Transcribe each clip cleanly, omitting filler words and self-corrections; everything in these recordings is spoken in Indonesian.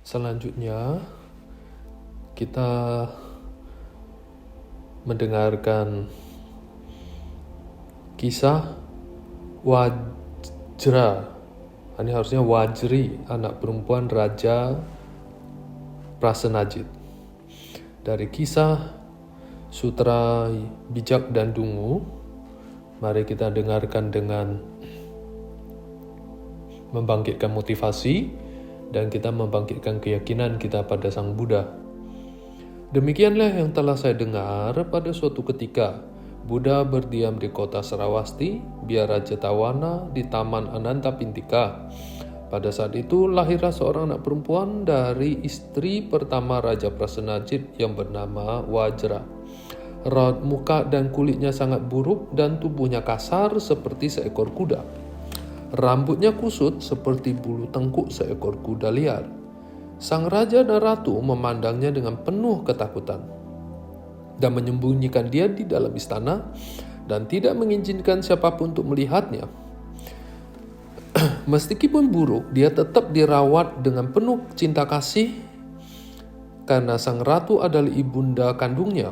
Selanjutnya, kita mendengarkan kisah Wajra. Ini harusnya Wajri, anak perempuan Raja Prasenajit. Dari kisah Sutra Bijak dan Dungu, mari kita dengarkan dengan membangkitkan motivasi dan kita membangkitkan keyakinan kita pada Sang Buddha. Demikianlah yang telah saya dengar pada suatu ketika Buddha berdiam di kota Sravasti, biara Jetawana di Taman Anantapindika. Pada saat itu lahirlah seorang anak perempuan dari istri pertama Raja Prasenajit yang bernama Wajra. Raut muka dan kulitnya sangat buruk dan tubuhnya kasar seperti seekor kuda. Rambutnya kusut seperti bulu tengkuk seekor kuda liar. Sang raja dan ratu memandangnya dengan penuh ketakutan dan menyembunyikan dia di dalam istana dan tidak mengizinkan siapapun untuk melihatnya. Meskipun buruk, dia tetap dirawat dengan penuh cinta kasih karena sang ratu adalah ibunda kandungnya.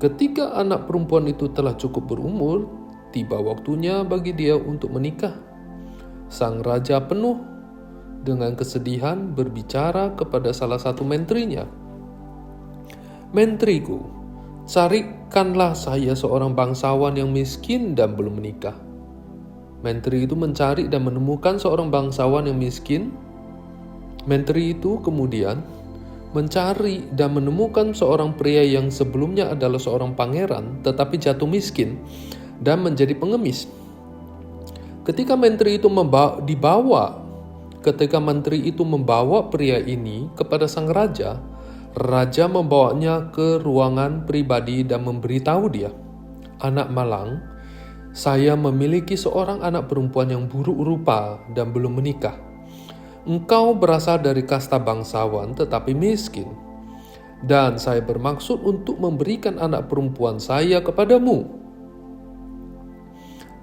Ketika anak perempuan itu telah cukup berumur, tiba waktunya bagi dia untuk menikah. Sang raja penuh dengan kesedihan berbicara kepada salah satu menterinya. "Menteriku, carikanlah saya seorang bangsawan yang miskin dan belum menikah." Menteri itu mencari dan menemukan seorang bangsawan yang miskin. Menteri itu kemudian mencari dan menemukan seorang pria yang sebelumnya adalah seorang pangeran tetapi jatuh miskin dan menjadi pengemis. Ketika menteri itu membawa pria ini kepada sang raja, raja membawanya ke ruangan pribadi dan memberitahu dia, "Anak malang, saya memiliki seorang anak perempuan yang buruk rupa dan belum menikah. Engkau berasal dari kasta bangsawan tetapi miskin, dan saya bermaksud untuk memberikan anak perempuan saya kepadamu."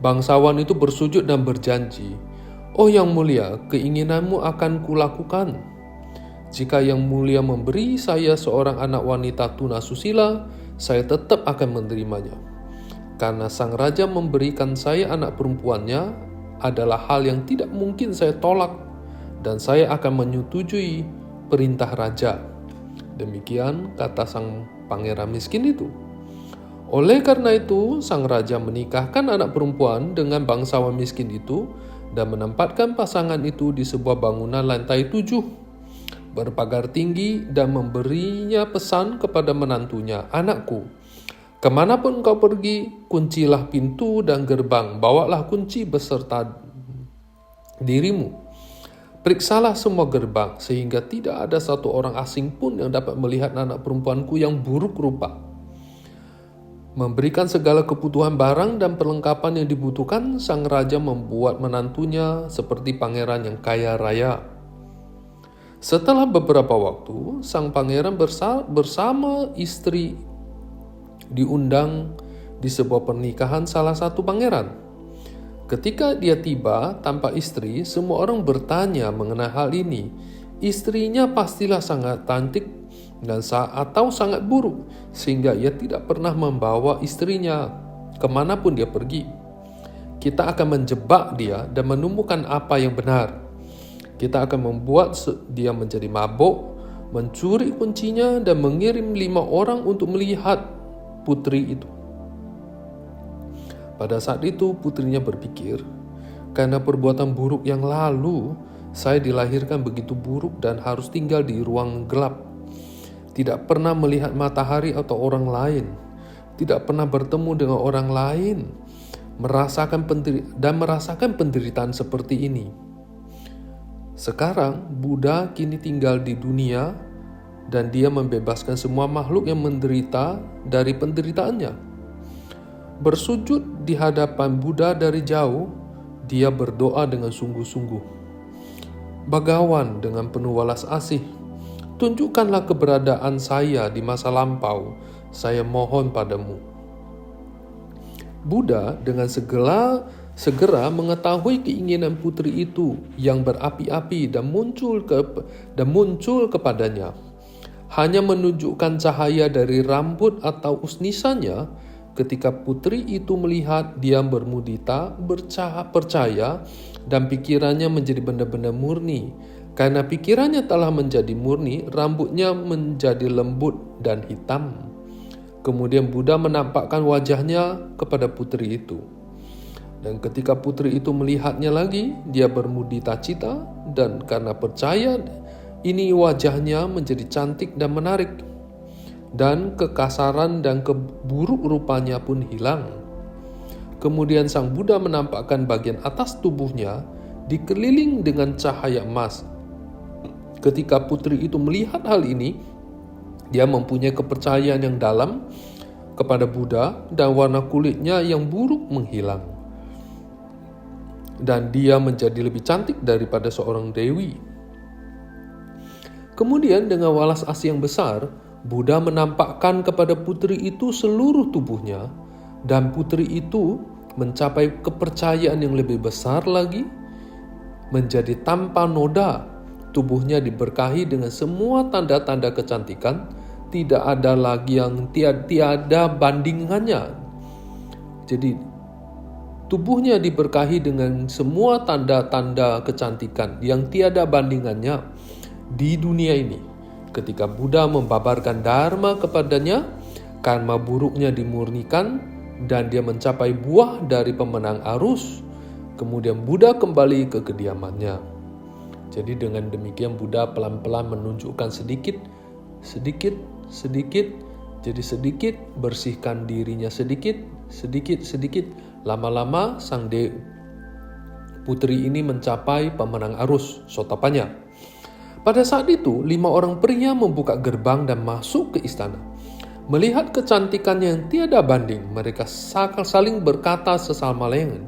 Bangsawan itu bersujud dan berjanji, "Oh yang mulia, keinginanmu akan kulakukan. Jika yang mulia memberi saya seorang anak wanita tunasusila, saya tetap akan menerimanya. Karena sang raja memberikan saya anak perempuannya adalah hal yang tidak mungkin saya tolak, dan saya akan menyetujui perintah raja." Demikian kata sang pangeran miskin itu. Oleh karena itu, sang raja menikahkan anak perempuan dengan bangsawan miskin itu dan menempatkan pasangan itu di sebuah bangunan lantai 7 berpagar tinggi dan memberinya pesan kepada menantunya, "Anakku, kemanapun kau pergi, kuncilah pintu dan gerbang, bawalah kunci beserta dirimu. Periksalah semua gerbang sehingga tidak ada satu orang asing pun yang dapat melihat anak perempuanku yang buruk rupa." Memberikan segala kebutuhan barang dan perlengkapan yang dibutuhkan, sang raja membuat menantunya seperti pangeran yang kaya raya. Setelah beberapa waktu, sang pangeran bersama istri diundang di sebuah pernikahan salah satu pangeran. Ketika dia tiba tanpa istri, semua orang bertanya mengenai hal ini. Istrinya pastilah sangat cantik atau sangat buruk, sehingga ia tidak pernah membawa istrinya kemanapun dia pergi. Kita akan menjebak dia dan menemukan apa yang benar. Kita akan membuat dia menjadi mabuk, mencuri kuncinya, dan mengirim 5 orang untuk melihat putri itu. Pada saat itu putrinya berpikir, "Karena perbuatan buruk yang lalu, saya dilahirkan begitu buruk dan harus tinggal di ruang gelap. Tidak pernah melihat matahari atau orang lain, tidak pernah bertemu dengan orang lain, merasakan penderitaan seperti ini. Sekarang Buddha kini tinggal di dunia dan dia membebaskan semua makhluk yang menderita dari penderitaannya." Bersujud di hadapan Buddha dari jauh, dia berdoa dengan sungguh-sungguh, "Bagawan dengan penuh welas asih, tunjukkanlah keberadaan saya di masa lampau, saya mohon padamu." Buddha dengan segala segera mengetahui keinginan putri itu yang berapi-api dan muncul kepadanya. Hanya menunjukkan cahaya dari rambut atau usnisannya. Ketika putri itu melihat, dia bermudita, percaya, dan pikirannya menjadi benar-benar murni. Karena pikirannya telah menjadi murni, rambutnya menjadi lembut dan hitam. Kemudian Buddha menampakkan wajahnya kepada putri itu. Dan ketika putri itu melihatnya lagi, dia bermudita cita, dan karena percaya, ini wajahnya menjadi cantik dan menarik. Dan kekasaran dan keburuk rupanya pun hilang. Kemudian Sang Buddha menampakkan bagian atas tubuhnya dikeliling dengan cahaya emas. Ketika putri itu melihat hal ini, dia mempunyai kepercayaan yang dalam kepada Buddha dan warna kulitnya yang buruk menghilang. Dan dia menjadi lebih cantik daripada seorang dewi. Kemudian dengan walas asih yang besar, Buddha menampakkan kepada putri itu seluruh tubuhnya, dan putri itu mencapai kepercayaan yang lebih besar lagi, menjadi tanpa noda. Tubuhnya diberkahi dengan semua tanda-tanda kecantikan, tidak ada lagi yang tiada bandingannya. Jadi tubuhnya diberkahi dengan semua tanda-tanda kecantikan yang tiada bandingannya di dunia ini. Ketika Buddha membabarkan dharma kepadanya, karma buruknya dimurnikan dan dia mencapai buah dari pemenang arus. Kemudian Buddha kembali ke kediamannya. Jadi dengan demikian Buddha pelan-pelan menunjukkan sedikit, jadi sedikit, bersihkan dirinya sedikit. Lama-lama sang putri ini mencapai pemenang arus, sotapanya. Pada saat itu, 5 orang pria membuka gerbang dan masuk ke istana. Melihat kecantikannya yang tiada banding, mereka saling berkata sesama lain.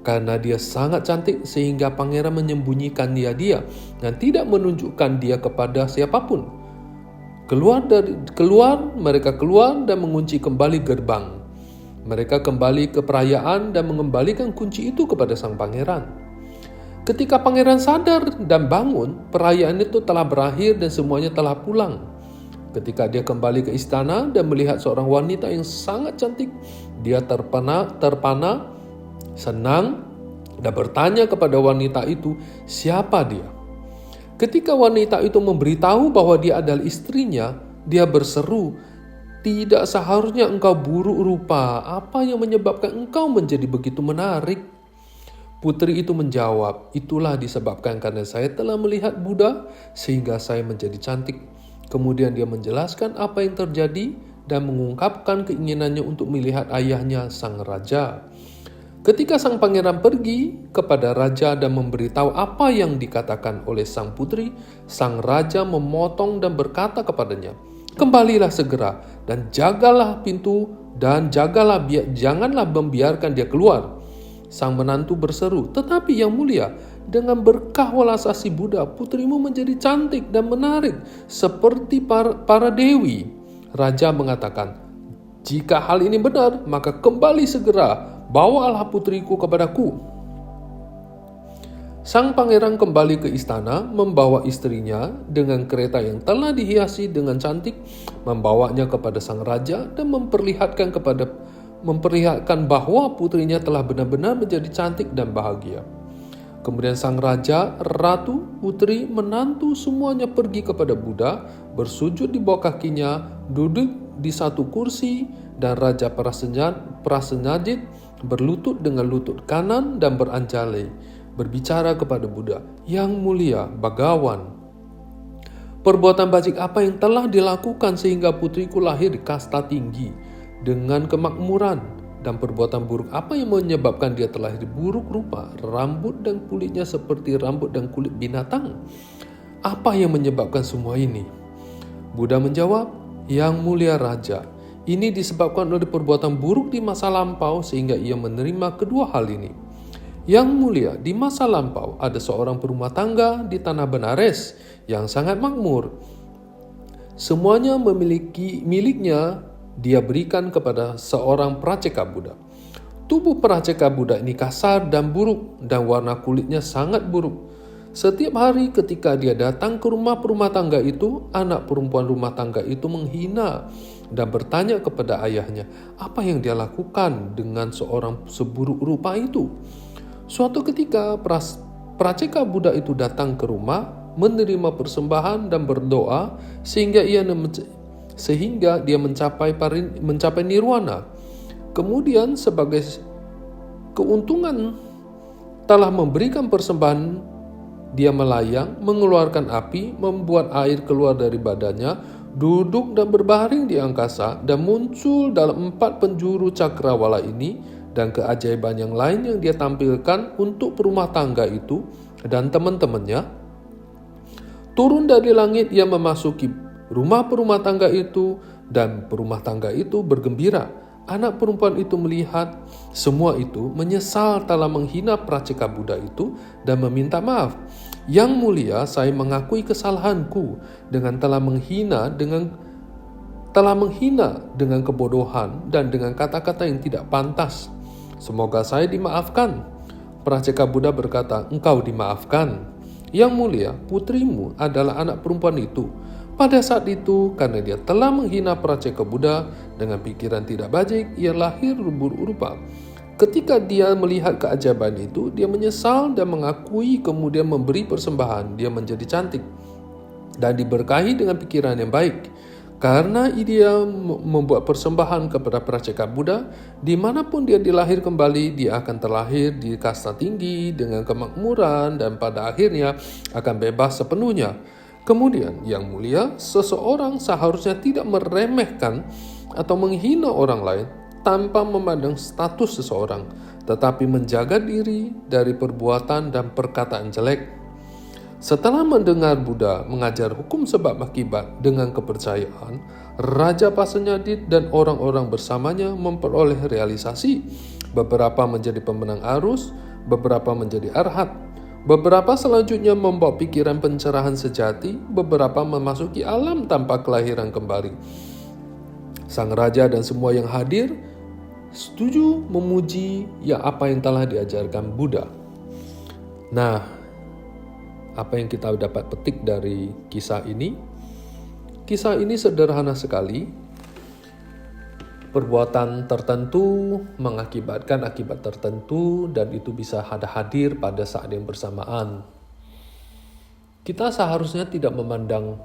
Karena dia sangat cantik sehingga pangeran menyembunyikan dia dan tidak menunjukkan dia kepada siapapun. Mereka keluar dan mengunci kembali gerbang. Mereka kembali ke perayaan dan mengembalikan kunci itu kepada sang pangeran. Ketika pangeran sadar dan bangun, perayaan itu telah berakhir dan semuanya telah pulang. Ketika dia kembali ke istana dan melihat seorang wanita yang sangat cantik, dia terpana, senang, dan bertanya kepada wanita itu, siapa dia? Ketika wanita itu memberitahu bahwa dia adalah istrinya, dia berseru, tidak seharusnya engkau buruk rupa, apa yang menyebabkan engkau menjadi begitu menarik? Putri itu menjawab, itulah disebabkan karena saya telah melihat Buddha sehingga saya menjadi cantik. Kemudian dia menjelaskan apa yang terjadi dan mengungkapkan keinginannya untuk melihat ayahnya sang raja. Ketika sang pangeran pergi kepada raja dan memberitahu apa yang dikatakan oleh sang putri, sang raja memotong dan berkata kepadanya, kembalilah segera dan jagalah pintu dan janganlah membiarkan dia keluar. Sang menantu berseru, tetapi yang mulia, dengan berkah walas asih Buddha, putrimu menjadi cantik dan menarik seperti para dewi. Raja mengatakan, jika hal ini benar, maka kembali segera, bawalah putriku kepadaku. Sang pangeran kembali ke istana, membawa istrinya dengan kereta yang telah dihiasi dengan cantik, membawanya kepada sang raja dan memperlihatkan bahwa putrinya telah benar-benar menjadi cantik dan bahagia. Kemudian sang raja, ratu, putri, menantu semuanya pergi kepada Buddha, bersujud di bawah kakinya, duduk di satu kursi, dan raja prasenajit berlutut dengan lutut kanan dan beranjali, berbicara kepada Buddha, yang mulia, Bhagawan. Perbuatan bajik apa yang telah dilakukan sehingga putriku lahir di kasta tinggi dengan kemakmuran, dan perbuatan buruk apa yang menyebabkan dia terlahir buruk rupa, rambut dan kulitnya seperti rambut dan kulit binatang? Apa yang menyebabkan semua ini? Buddha menjawab, yang mulia raja, ini disebabkan oleh perbuatan buruk di masa lampau sehingga ia menerima kedua hal ini. Yang mulia, di masa lampau ada seorang berumah tangga di tanah Benares yang sangat makmur. Semuanya miliknya dia berikan kepada seorang praceka Buddha. Tubuh Praceka Buddha ini kasar dan buruk dan warna kulitnya sangat buruk. Setiap hari ketika dia datang ke rumah tangga itu, anak perempuan rumah tangga itu menghina dan bertanya kepada ayahnya apa yang dia lakukan dengan seorang seburuk rupa itu. Suatu ketika Praceka Buddha itu datang ke rumah, menerima persembahan dan berdoa sehingga dia mencapai nirwana. Kemudian sebagai keuntungan telah memberikan persembahan, dia melayang, mengeluarkan api, membuat air keluar dari badannya, duduk dan berbaring di angkasa, dan muncul dalam 4 penjuru cakrawala ini, dan keajaiban yang lain yang dia tampilkan untuk perumah tangga itu dan teman-temannya. Turun dari langit, ia memasuki rumah tangga itu, dan perumah tangga itu bergembira. Anak perempuan itu melihat semua itu, menyesal telah menghina Praceka Buddha itu dan meminta maaf. Yang mulia, saya mengakui kesalahanku dengan telah menghina dengan kebodohan dan dengan kata-kata yang tidak pantas. Semoga saya dimaafkan. Praceka Buddha berkata, engkau dimaafkan. Yang mulia, putrimu adalah anak perempuan itu. Pada saat itu, karena dia telah menghina Praceka Buddha dengan pikiran tidak baik, ia lahir buruk rupa. Ketika dia melihat keajaiban itu, dia menyesal dan mengakui, kemudian memberi persembahan. Dia menjadi cantik dan diberkahi dengan pikiran yang baik. Karena dia membuat persembahan kepada Praceka Buddha, dimanapun dia dilahir kembali, dia akan terlahir di kasta tinggi dengan kemakmuran dan pada akhirnya akan bebas sepenuhnya. Kemudian, yang mulia, seseorang seharusnya tidak meremehkan atau menghina orang lain tanpa memandang status seseorang, tetapi menjaga diri dari perbuatan dan perkataan jelek. Setelah mendengar Buddha mengajar hukum sebab akibat dengan kepercayaan, Raja Pasenjadit dan orang-orang bersamanya memperoleh realisasi. Beberapa menjadi pemenang arus, beberapa menjadi arhat. Beberapa selanjutnya membawa pikiran pencerahan sejati, beberapa memasuki alam tanpa kelahiran kembali. Sang raja dan semua yang hadir setuju memuji apa yang telah diajarkan Buddha. Nah, apa yang kita dapat petik dari kisah ini? Kisah ini sederhana sekali. Perbuatan tertentu mengakibatkan akibat tertentu dan itu bisa hadir pada saat yang bersamaan. Kita seharusnya tidak memandang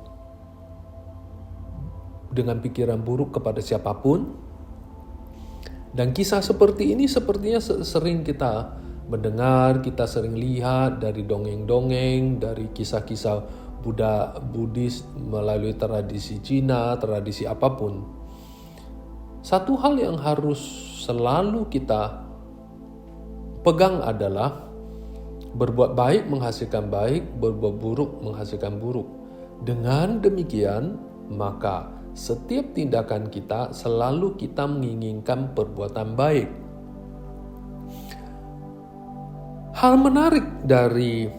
dengan pikiran buruk kepada siapapun. Dan kisah seperti ini sepertinya sering kita mendengar, kita sering lihat dari dongeng-dongeng, dari kisah-kisah Buddhis melalui tradisi Cina, tradisi apapun. Satu hal yang harus selalu kita pegang adalah berbuat baik menghasilkan baik, berbuat buruk menghasilkan buruk. Dengan demikian, maka setiap tindakan kita selalu kita menginginkan perbuatan baik. Hal menarik dari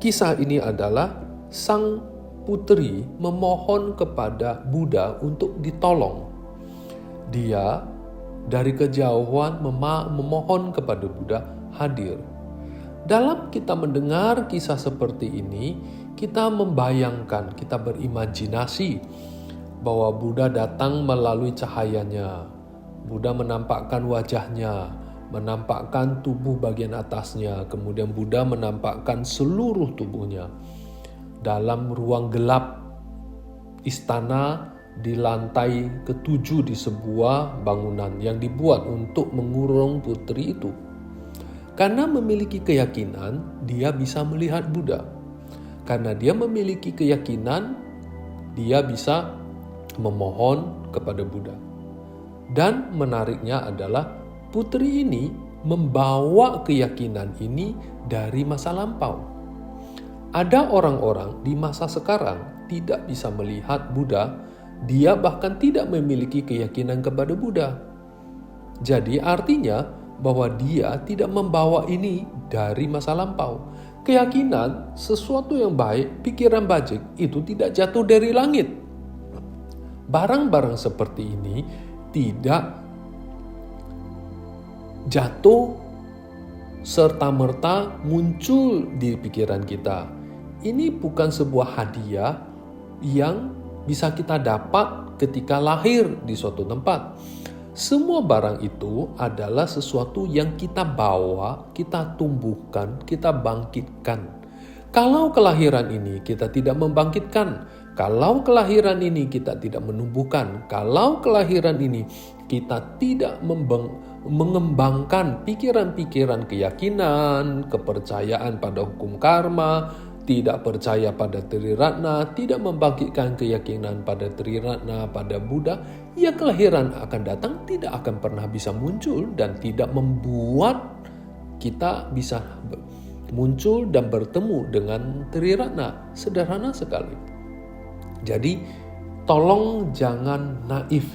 kisah ini adalah sang putri memohon kepada Buddha untuk ditolong. Dia dari kejauhan memohon kepada Buddha hadir. Dalam kita mendengar kisah seperti ini, kita membayangkan, kita berimajinasi bahwa Buddha datang melalui cahayanya. Buddha menampakkan wajahnya, menampakkan tubuh bagian atasnya, kemudian Buddha menampakkan seluruh tubuhnya. Dalam ruang gelap istana di lantai ke-7 di sebuah bangunan yang dibuat untuk mengurung putri itu. Karena memiliki keyakinan, dia bisa melihat Buddha. Karena dia memiliki keyakinan, dia bisa memohon kepada Buddha. Dan menariknya adalah putri ini membawa keyakinan ini dari masa lampau. Ada orang-orang di masa sekarang tidak bisa melihat Buddha. Dia bahkan tidak memiliki keyakinan kepada Buddha. Jadi artinya bahwa dia tidak membawa ini dari masa lampau. Keyakinan sesuatu yang baik, pikiran baik itu tidak jatuh dari langit. Barang-barang seperti ini tidak jatuh serta-merta muncul di pikiran kita. Ini bukan sebuah hadiah yang bisa kita dapat ketika lahir di suatu tempat. Semua barang itu adalah sesuatu yang kita bawa, kita tumbuhkan, kita bangkitkan. Kalau kelahiran ini kita tidak membangkitkan, kalau kelahiran ini kita tidak menumbuhkan, kalau kelahiran ini kita tidak mengembangkan pikiran-pikiran keyakinan, kepercayaan pada hukum karma, tidak percaya pada Triratna, tidak membangkitkan keyakinan pada Triratna, pada Buddha, ya kelahiran akan datang tidak akan pernah bisa muncul dan tidak membuat kita bisa muncul dan bertemu dengan Triratna. Sederhana sekali. Jadi tolong jangan naif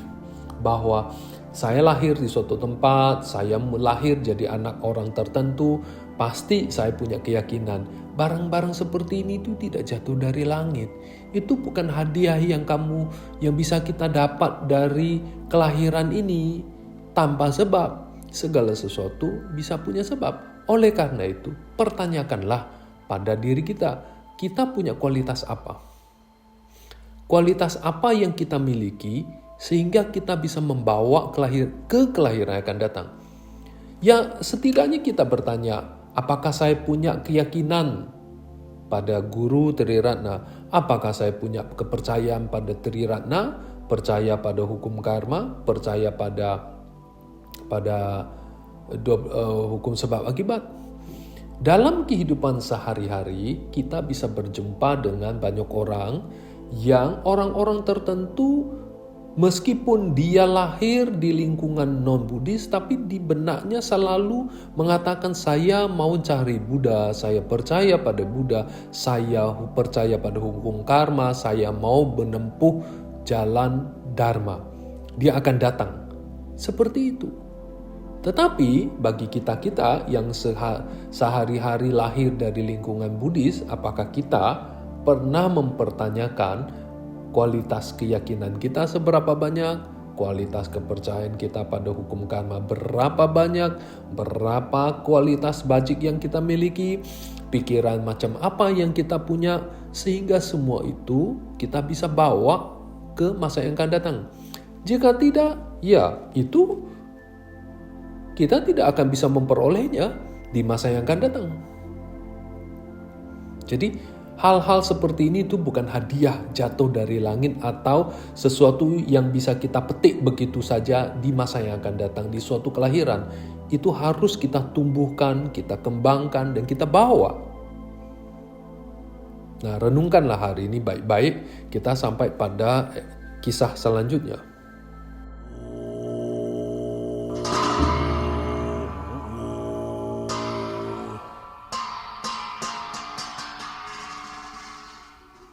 bahwa saya lahir di suatu tempat, saya lahir jadi anak orang tertentu, pasti saya punya keyakinan. Barang-barang seperti ini itu tidak jatuh dari langit. Itu bukan hadiah yang bisa kita dapat dari kelahiran ini tanpa sebab. Segala sesuatu bisa punya sebab. Oleh karena itu, pertanyakanlah pada diri kita punya kualitas apa? Kualitas apa yang kita miliki sehingga kita bisa membawa ke kelahiran yang akan datang? Ya, setidaknya kita bertanya, apakah saya punya keyakinan pada Guru Triratna? Apakah saya punya kepercayaan pada Triratna? Percaya pada hukum karma? Percaya pada hukum sebab akibat? Dalam kehidupan sehari-hari, kita bisa berjumpa dengan banyak orang tertentu, meskipun dia lahir di lingkungan non-Buddhis, tapi di benaknya selalu mengatakan saya mau cari Buddha, saya percaya pada Buddha, saya percaya pada hukum karma, saya mau menempuh jalan Dharma. Dia akan datang. Seperti itu. Tetapi bagi kita yang sehari-hari lahir dari lingkungan Buddhis, apakah kita pernah mempertanyakan kualitas keyakinan kita seberapa banyak, kualitas kepercayaan kita pada hukum karma berapa banyak, berapa kualitas bajik yang kita miliki, pikiran macam apa yang kita punya, sehingga semua itu kita bisa bawa ke masa yang akan datang. Jika tidak, ya itu kita tidak akan bisa memperolehnya di masa yang akan datang. Jadi hal-hal seperti ini itu bukan hadiah jatuh dari langit atau sesuatu yang bisa kita petik begitu saja di masa yang akan datang, di suatu kelahiran. Itu harus kita tumbuhkan, kita kembangkan, dan kita bawa. Nah, renungkanlah hari ini baik-baik, kita sampai pada kisah selanjutnya.